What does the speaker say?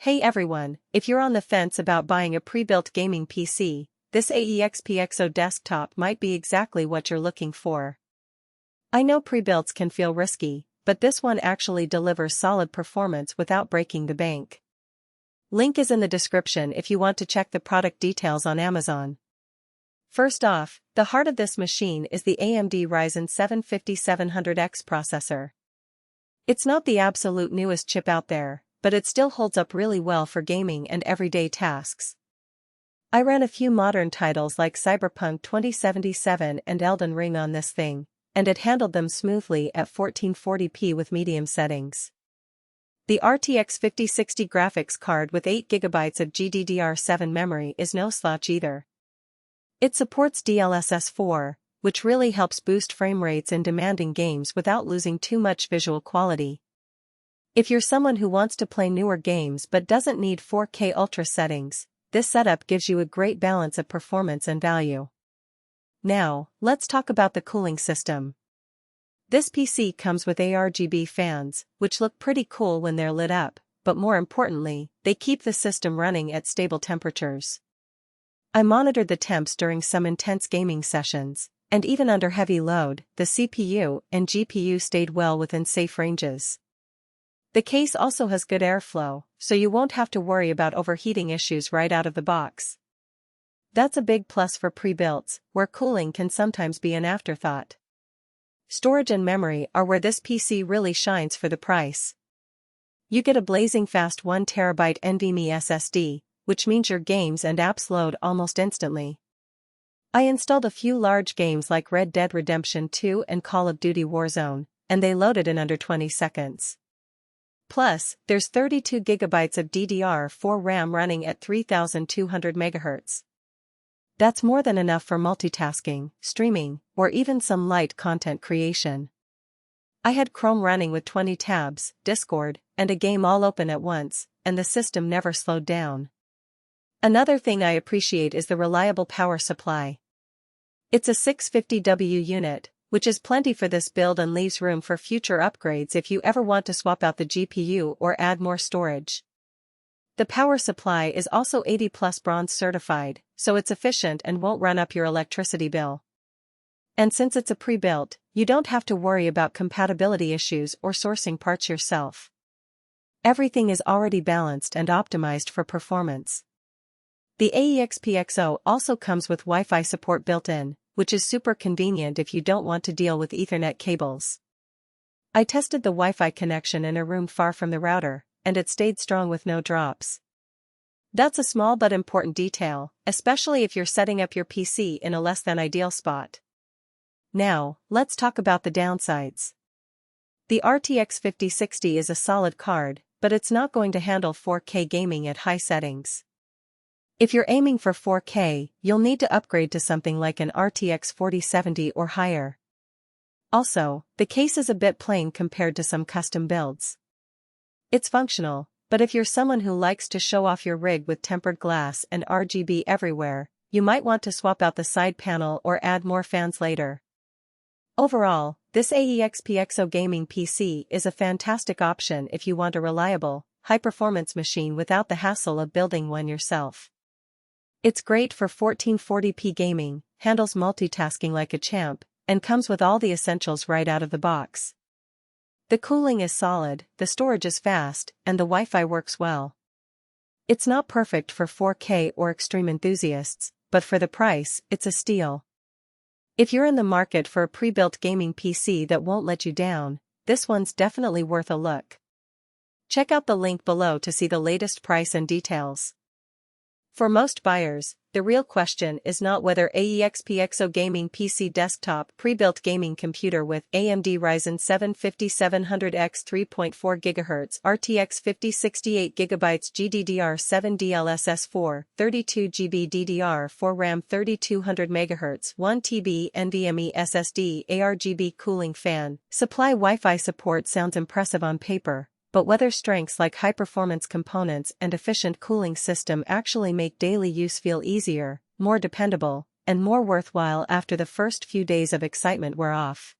Hey everyone, if you're on the fence about buying a pre-built gaming PC, this AEXPXO desktop might be exactly what you're looking for. I know pre-builts can feel risky, but this one actually delivers solid performance without breaking the bank. Link is in the description if you want to check the product details on Amazon. First off, the heart of this machine is the AMD Ryzen 7 5700X processor. It's not the absolute newest chip out there, but it still holds up really well for gaming and everyday tasks. I ran a few modern titles like Cyberpunk 2077 and Elden Ring on this thing, and it handled them smoothly at 1440p with medium settings. The RTX 5060 graphics card with 8GB of GDDR4 memory is no slouch either. It supports DLSS 4, which really helps boost frame rates in demanding games without losing too much visual quality. If you're someone who wants to play newer games but doesn't need 4K Ultra settings, this setup gives you a great balance of performance and value. Now, let's talk about the cooling system. This PC comes with ARGB fans, which look pretty cool when they're lit up, but more importantly, they keep the system running at stable temperatures. I monitored the temps during some intense gaming sessions, and even under heavy load, the CPU and GPU stayed well within safe ranges. The case also has good airflow, so you won't have to worry about overheating issues right out of the box. That's a big plus for pre-builts, where cooling can sometimes be an afterthought. Storage and memory are where this PC really shines for the price. You get a blazing fast 1TB NVMe SSD, which means your games and apps load almost instantly. I installed a few large games like Red Dead Redemption 2 and Call of Duty Warzone, and they loaded in under 20 seconds. Plus, there's 32GB of DDR4 RAM running at 3200 MHz. That's more than enough for multitasking, streaming, or even some light content creation. I had Chrome running with 20 tabs, Discord, and a game all open at once, and the system never slowed down. Another thing I appreciate is the reliable power supply. It's a 650W unit, which is plenty for this build and leaves room for future upgrades if you ever want to swap out the GPU or add more storage. The power supply is also 80+ bronze certified, so it's efficient and won't run up your electricity bill. And since it's a pre-built, you don't have to worry about compatibility issues or sourcing parts yourself. Everything is already balanced and optimized for performance. The AEXPXO also comes with Wi-Fi support built in, which is super convenient if you don't want to deal with Ethernet cables. I tested the Wi-Fi connection in a room far from the router, and it stayed strong with no drops. That's a small but important detail, especially if you're setting up your PC in a less than ideal spot. Now, let's talk about the downsides. The RTX 5060 is a solid card, but it's not going to handle 4K gaming at high settings. If you're aiming for 4K, you'll need to upgrade to something like an RTX 4070 or higher. Also, the case is a bit plain compared to some custom builds. It's functional, but if you're someone who likes to show off your rig with tempered glass and RGB everywhere, you might want to swap out the side panel or add more fans later. Overall, this AEXPXO Gaming PC is a fantastic option if you want a reliable, high-performance machine without the hassle of building one yourself. It's great for 1440p gaming, handles multitasking like a champ, and comes with all the essentials right out of the box. The cooling is solid, the storage is fast, and the Wi-Fi works well. It's not perfect for 4K or extreme enthusiasts, but for the price, it's a steal. If you're in the market for a pre-built gaming PC that won't let you down, this one's definitely worth a look. Check out the link below to see the latest price and details. For most buyers, the real question is not whether AEXPXO Gaming PC Desktop pre-built gaming computer with AMD Ryzen 7 5700X 3.4 GHz RTX 5068GB GDDR4 DLSS 32GB DDR4 RAM 3200 MHz 1TB NVMe SSD ARGB cooling fan, supply Wi-Fi support sounds impressive on paper, but whether strengths like high-performance components and efficient cooling system actually make daily use feel easier, more dependable, and more worthwhile after the first few days of excitement wear off.